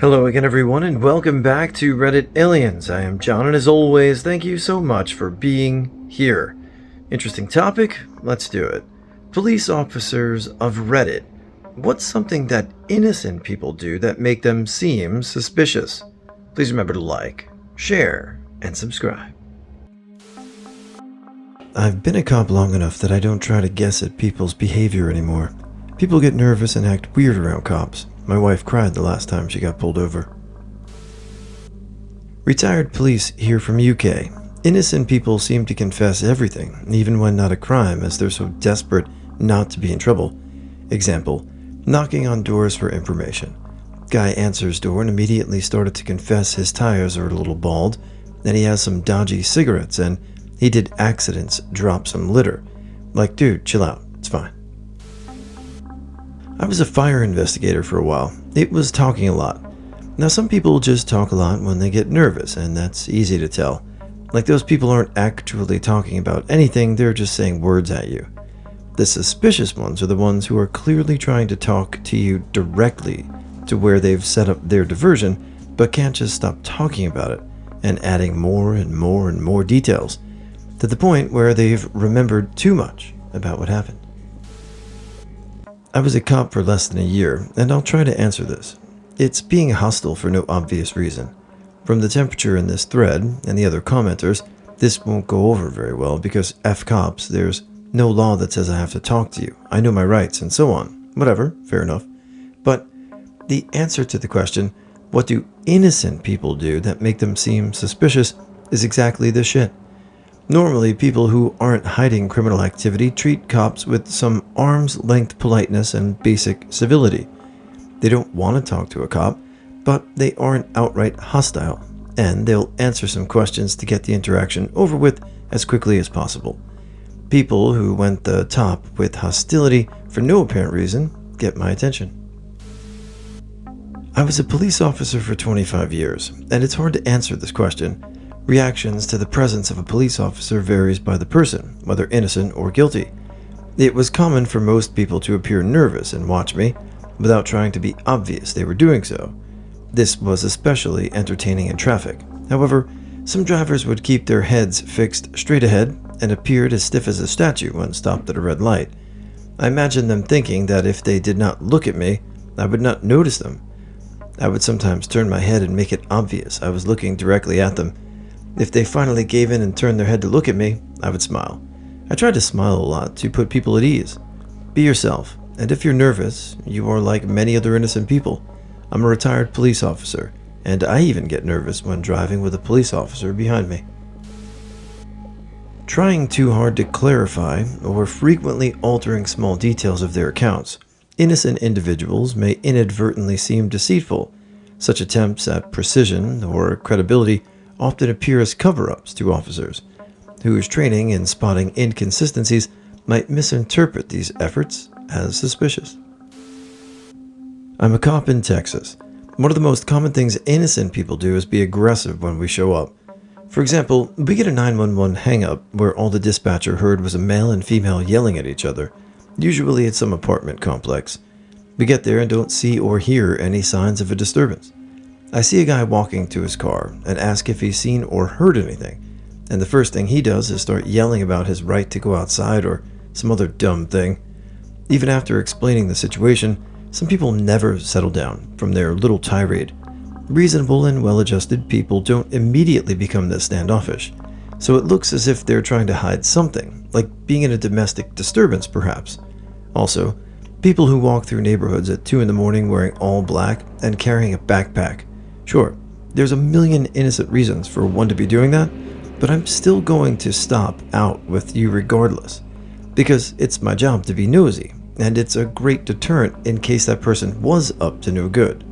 Hello again everyone and welcome back to Reddit Aliens. I am John and as always, thank you so much for being here. Interesting topic? Let's do it. Police officers of Reddit. What's something that innocent people do that make them seem suspicious? Please remember to like, share, and subscribe. I've been a cop long enough that I don't try to guess at people's behavior anymore. People get nervous and act weird around cops. My wife cried the last time she got pulled over. Retired police here from UK. Innocent people seem to confess everything, even when not a crime, as they're so desperate not to be in trouble. Example, knocking on doors for information. Guy answers door and immediately started to confess his tires are a little bald, and he has some dodgy cigarettes, and he did accidents drop some litter. Like, dude, chill out, it's fine. I was a fire investigator for a while. It was talking a lot. Now some people just talk a lot when they get nervous, and that's easy to tell. Like those people aren't actually talking about anything, they're just saying words at you. The suspicious ones are the ones who are clearly trying to talk to you directly to where they've set up their diversion, but can't just stop talking about it, and adding more and more and more details, to the point where they've remembered too much about what happened. I was a cop for less than a year, and I'll try to answer this. It's being hostile for no obvious reason. From the temperature in this thread, and the other commenters, this won't go over very well because F cops, there's no law that says I have to talk to you. I know my rights, and so on. Whatever, fair enough. But the answer to the question, what do innocent people do that make them seem suspicious, is exactly this shit. Normally, people who aren't hiding criminal activity treat cops with some arm's-length politeness and basic civility. They don't want to talk to a cop, but they aren't outright hostile, and they'll answer some questions to get the interaction over with as quickly as possible. People who went the top with hostility for no apparent reason get my attention. I was a police officer for 25 years, and it's hard to answer this question. Reactions to the presence of a police officer varies by the person, whether innocent or guilty. It was common for most people to appear nervous and watch me, without trying to be obvious they were doing so. This was especially entertaining in traffic. However, some drivers would keep their heads fixed straight ahead and appeared as stiff as a statue when stopped at a red light. I imagined them thinking that if they did not look at me, I would not notice them. I would sometimes turn my head and make it obvious I was looking directly at them. If they finally gave in and turned their head to look at me, I would smile. I tried to smile a lot to put people at ease. Be yourself, and if you're nervous, you are like many other innocent people. I'm a retired police officer, and I even get nervous when driving with a police officer behind me. Trying too hard to clarify or frequently altering small details of their accounts. Innocent individuals may inadvertently seem deceitful. Such attempts at precision or credibility often appear as cover-ups to officers, whose training in spotting inconsistencies might misinterpret these efforts as suspicious. I'm a cop in Texas. One of the most common things innocent people do is be aggressive when we show up. For example, we get a 911 hang-up where all the dispatcher heard was a male and female yelling at each other. Usually it's some apartment complex. We get there and don't see or hear any signs of a disturbance. I see a guy walking to his car and ask if he's seen or heard anything, and the first thing he does is start yelling about his right to go outside or some other dumb thing. Even after explaining the situation, some people never settle down from their little tirade. Reasonable and well-adjusted people don't immediately become this standoffish, so it looks as if they're trying to hide something, like being in a domestic disturbance perhaps. Also, people who walk through neighborhoods at 2 in the morning wearing all black and carrying a backpack. Sure, there's a million innocent reasons for one to be doing that, but I'm still going to stop out with you regardless, because it's my job to be nosy, and it's a great deterrent in case that person was up to no good.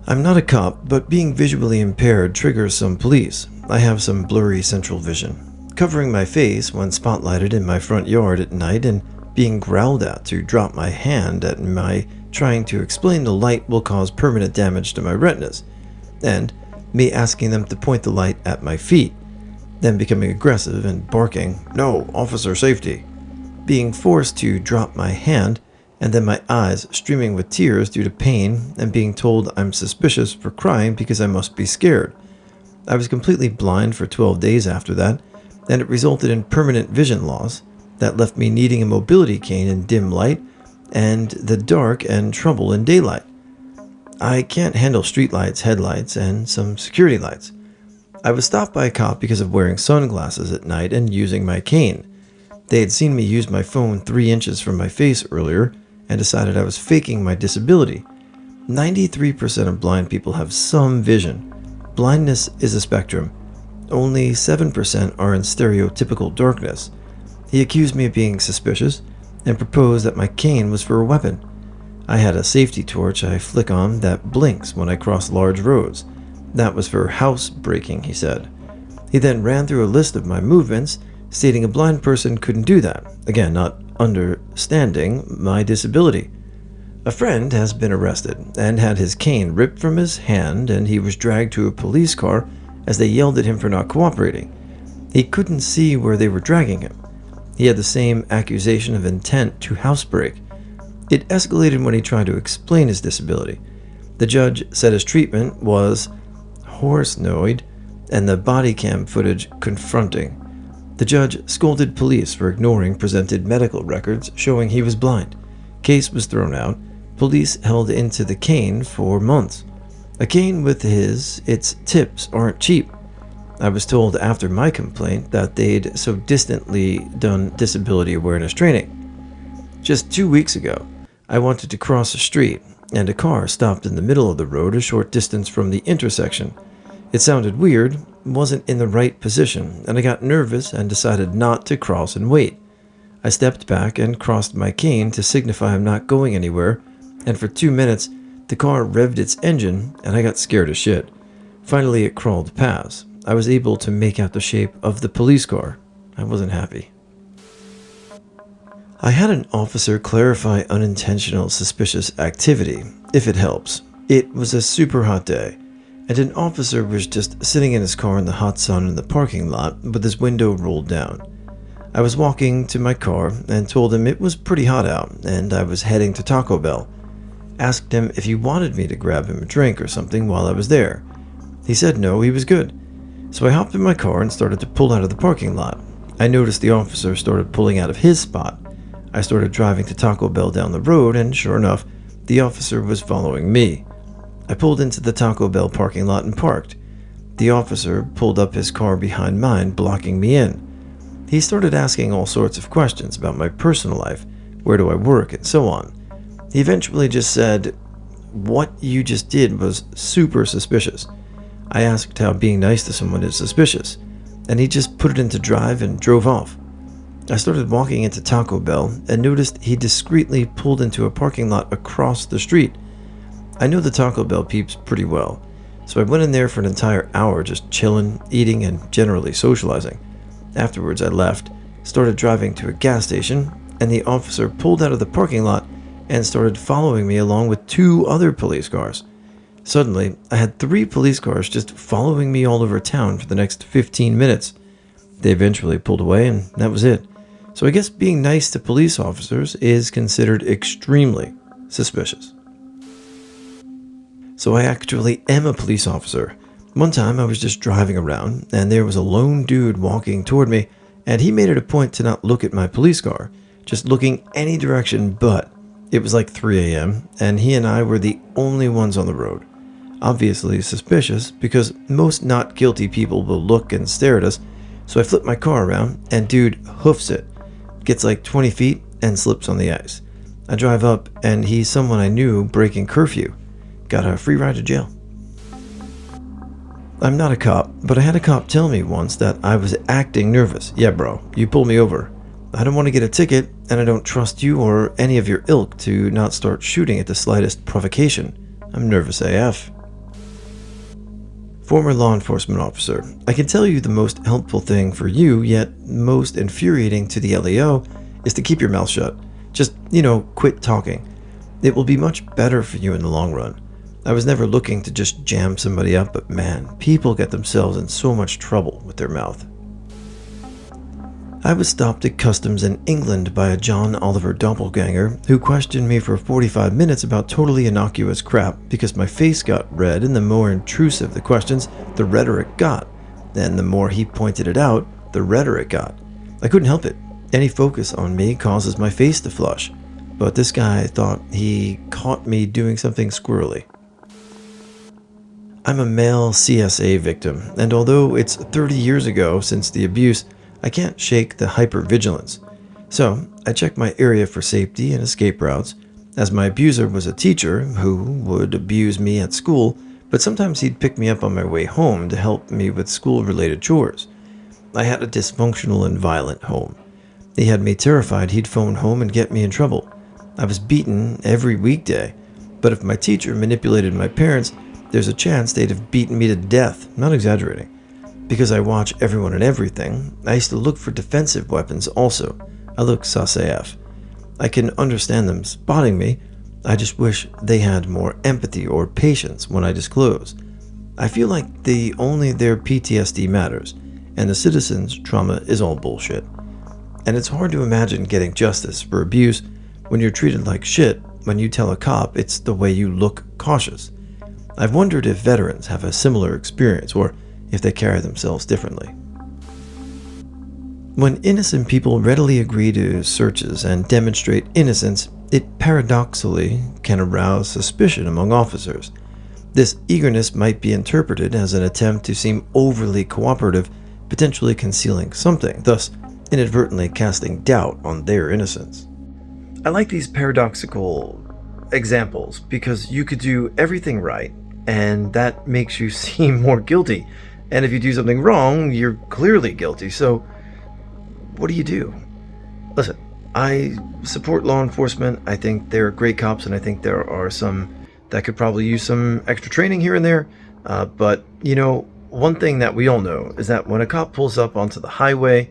I'm not a cop, but being visually impaired triggers some police. I have some blurry central vision. Covering my face when spotlighted in my front yard at night and being growled at to drop my hand at my trying to explain the light will cause permanent damage to my retinas, and me asking them to point the light at my feet, then becoming aggressive and barking, "No, officer safety," being forced to drop my hand and then my eyes streaming with tears due to pain and being told I'm suspicious for crying because I must be scared. I was completely blind for 12 days after that, and it resulted in permanent vision loss that left me needing a mobility cane in dim light and the dark and trouble in daylight. I can't handle streetlights, headlights, and some security lights. I was stopped by a cop because of wearing sunglasses at night and using my cane. They had seen me use my phone 3 inches from my face earlier and decided I was faking my disability. 93% of blind people have some vision. Blindness is a spectrum. Only 7% are in stereotypical darkness. He accused me of being suspicious and proposed that my cane was for a weapon. I had a safety torch I flick on that blinks when I cross large roads. That was for house breaking, he said. He then ran through a list of my movements, stating a blind person couldn't do that, again, not understanding my disability. A friend has been arrested and had his cane ripped from his hand, and he was dragged to a police car as they yelled at him for not cooperating. He couldn't see where they were dragging him. He had the same accusation of intent to housebreak. It escalated when he tried to explain his disability. The judge said his treatment was horsenoid and the body cam footage confronting. The judge scolded police for ignoring presented medical records showing he was blind. Case was thrown out. Police held into the cane for months. A cane with its tips aren't cheap. I was told after my complaint that they'd so distantly done disability awareness training. Just 2 weeks ago, I wanted to cross a street, and a car stopped in the middle of the road a short distance from the intersection. It sounded weird, wasn't in the right position, and I got nervous and decided not to cross and wait. I stepped back and crossed my cane to signify I'm not going anywhere, and for 2 minutes, the car revved its engine, and I got scared as shit. Finally, it crawled past. I was able to make out the shape of the police car. I wasn't happy. I had an officer clarify unintentional suspicious activity, if it helps. It was a super hot day, and an officer was just sitting in his car in the hot sun in the parking lot with his window rolled down. I was walking to my car and told him it was pretty hot out and I was heading to Taco Bell. Asked him if he wanted me to grab him a drink or something while I was there. He said no, he was good. So I hopped in my car and started to pull out of the parking lot. I noticed the officer started pulling out of his spot. I started driving to Taco Bell down the road, and sure enough, the officer was following me. I pulled into the Taco Bell parking lot and parked. The officer pulled up his car behind mine, blocking me in. He started asking all sorts of questions about my personal life, where do I work, and so on. He eventually just said, "What you just did was super suspicious." I asked how being nice to someone is suspicious, and he just put it into drive and drove off. I started walking into Taco Bell and noticed he discreetly pulled into a parking lot across the street. I know the Taco Bell peeps pretty well, so I went in there for an entire hour just chilling, eating, and generally socializing. Afterwards I left, started driving to a gas station, and the officer pulled out of the parking lot and started following me along with 2 other police cars. Suddenly, I had 3 police cars just following me all over town for the next 15 minutes. They eventually pulled away, and that was it. So I guess being nice to police officers is considered extremely suspicious. So I actually am a police officer. One time I was just driving around, and there was a lone dude walking toward me, and he made it a point to not look at my police car, just looking any direction but. It was like 3 a.m., and he and I were the only ones on the road. Obviously suspicious, because most not guilty people will look and stare at us, so I flip my car around, and dude hoofs it, gets like 20 feet, and slips on the ice. I drive up, and he's someone I knew breaking curfew. Got a free ride to jail. I'm not a cop, but I had a cop tell me once that I was acting nervous. Yeah bro, you pulled me over. I don't want to get a ticket, and I don't trust you or any of your ilk to not start shooting at the slightest provocation. I'm nervous AF. Former law enforcement officer, I can tell you the most helpful thing for you, yet most infuriating to the LEO, is to keep your mouth shut. Just, quit talking. It will be much better for you in the long run. I was never looking to just jam somebody up, but man, people get themselves in so much trouble with their mouth. I was stopped at customs in England by a John Oliver doppelganger who questioned me for 45 minutes about totally innocuous crap because my face got red, and the more intrusive the questions, the redder it got. And the more he pointed it out, the redder it got. I couldn't help it. Any focus on me causes my face to flush. But this guy thought he caught me doing something squirrely. I'm a male CSA victim, and although it's 30 years ago since the abuse, I can't shake the hypervigilance. So I check my area for safety and escape routes, as my abuser was a teacher who would abuse me at school, but sometimes he'd pick me up on my way home to help me with school-related chores. I had a dysfunctional and violent home. He had me terrified he'd phone home and get me in trouble. I was beaten every weekday, but if my teacher manipulated my parents, there's a chance they'd have beaten me to death, not exaggerating. Because I watch everyone and everything, I used to look for defensive weapons also. I look sus AF. I can understand them spotting me. I just wish they had more empathy or patience when I disclose. I feel like only their PTSD matters, and the citizens' trauma is all bullshit. And it's hard to imagine getting justice for abuse when you're treated like shit when you tell a cop it's the way you look cautious. I've wondered if veterans have a similar experience or if they carry themselves differently. When innocent people readily agree to searches and demonstrate innocence, it paradoxically can arouse suspicion among officers. This eagerness might be interpreted as an attempt to seem overly cooperative, potentially concealing something, thus inadvertently casting doubt on their innocence. I like these paradoxical examples because you could do everything right, and that makes you seem more guilty. And if you do something wrong, you're clearly guilty. So what do you do? Listen, I support law enforcement. I think they're great cops, and I think there are some that could probably use some extra training here and there. But, one thing that we all know is that when a cop pulls up onto the highway,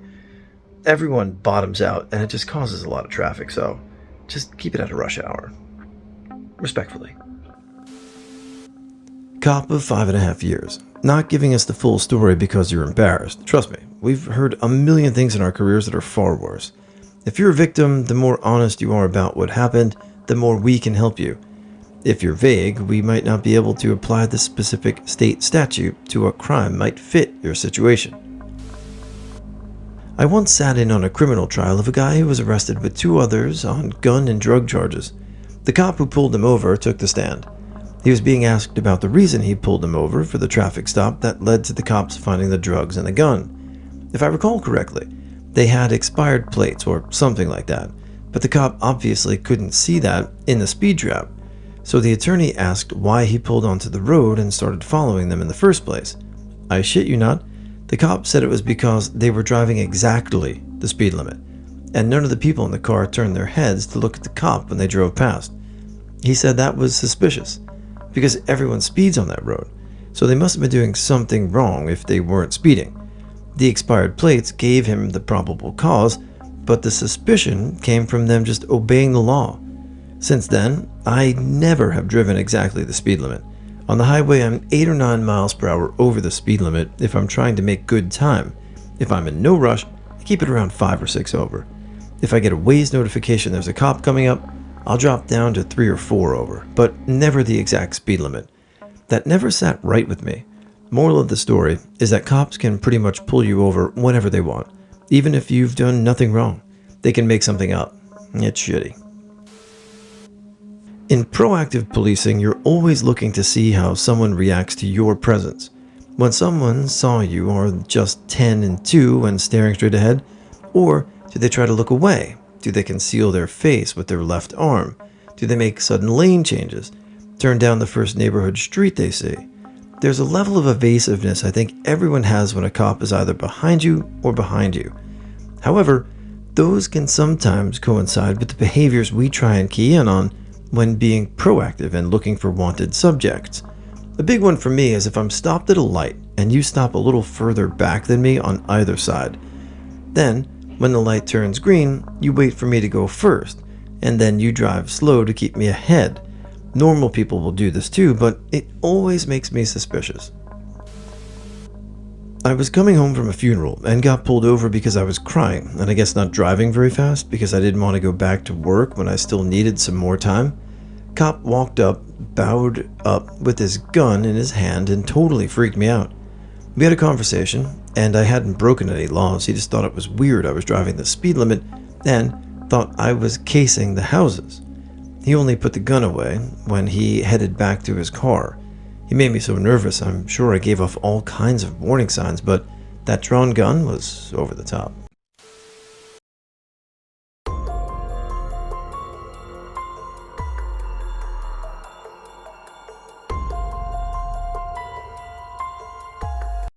everyone bottoms out, and it just causes a lot of traffic. So just keep it at a rush hour. Respectfully. Cop of 5.5 years. Not giving us the full story because you're embarrassed. Trust me, we've heard a million things in our careers that are far worse. If you're a victim, the more honest you are about what happened, the more we can help you. If you're vague, we might not be able to apply the specific state statute to a crime might fit your situation. I once sat in on a criminal trial of a guy who was arrested with 2 others on gun and drug charges. The cop who pulled him over took the stand. He was being asked about the reason he pulled him over for the traffic stop that led to the cops finding the drugs and the gun. If I recall correctly, they had expired plates or something like that, but the cop obviously couldn't see that in the speed trap. So the attorney asked why he pulled onto the road and started following them in the first place. I shit you not, the cop said it was because they were driving exactly the speed limit, and none of the people in the car turned their heads to look at the cop when they drove past. He said that was suspicious, because everyone speeds on that road, so they must have been doing something wrong if they weren't speeding. The expired plates gave him the probable cause, but the suspicion came from them just obeying the law. Since then, I never have driven exactly the speed limit. On the highway, I'm 8 or 9 miles per hour over the speed limit if I'm trying to make good time. If I'm in no rush, I keep it around 5 or 6 over. If I get a Waze notification there's a cop coming up, I'll drop down to 3 or 4 over, but never the exact speed limit. That never sat right with me. Moral of the story is that cops can pretty much pull you over whenever they want, even if you've done nothing wrong. They can make something up. It's shitty. In proactive policing, you're always looking to see how someone reacts to your presence. When someone saw you are just 10 and 2 and staring straight ahead, or do they try to look away? Do they conceal their face with their left arm? Do they make sudden lane changes? Turn down the first neighborhood street they see? There's a level of evasiveness I think everyone has when a cop is either behind you or behind you. However, those can sometimes coincide with the behaviors we try and key in on when being proactive and looking for wanted subjects. A big one for me is if I'm stopped at a light and you stop a little further back than me on either side. Then, when the light turns green, you wait for me to go first, and then you drive slow to keep me ahead. Normal people will do this too, but it always makes me suspicious. I was coming home from a funeral and got pulled over because I was crying, and I guess not driving very fast because I didn't want to go back to work when I still needed some more time. Cop walked up, bowed up with his gun in his hand, and totally freaked me out. We had a conversation, and I hadn't broken any laws. He just thought it was weird I was driving the speed limit and thought I was casing the houses. He only put the gun away when he headed back to his car. He made me so nervous, I'm sure I gave off all kinds of warning signs, but that drawn gun was over the top.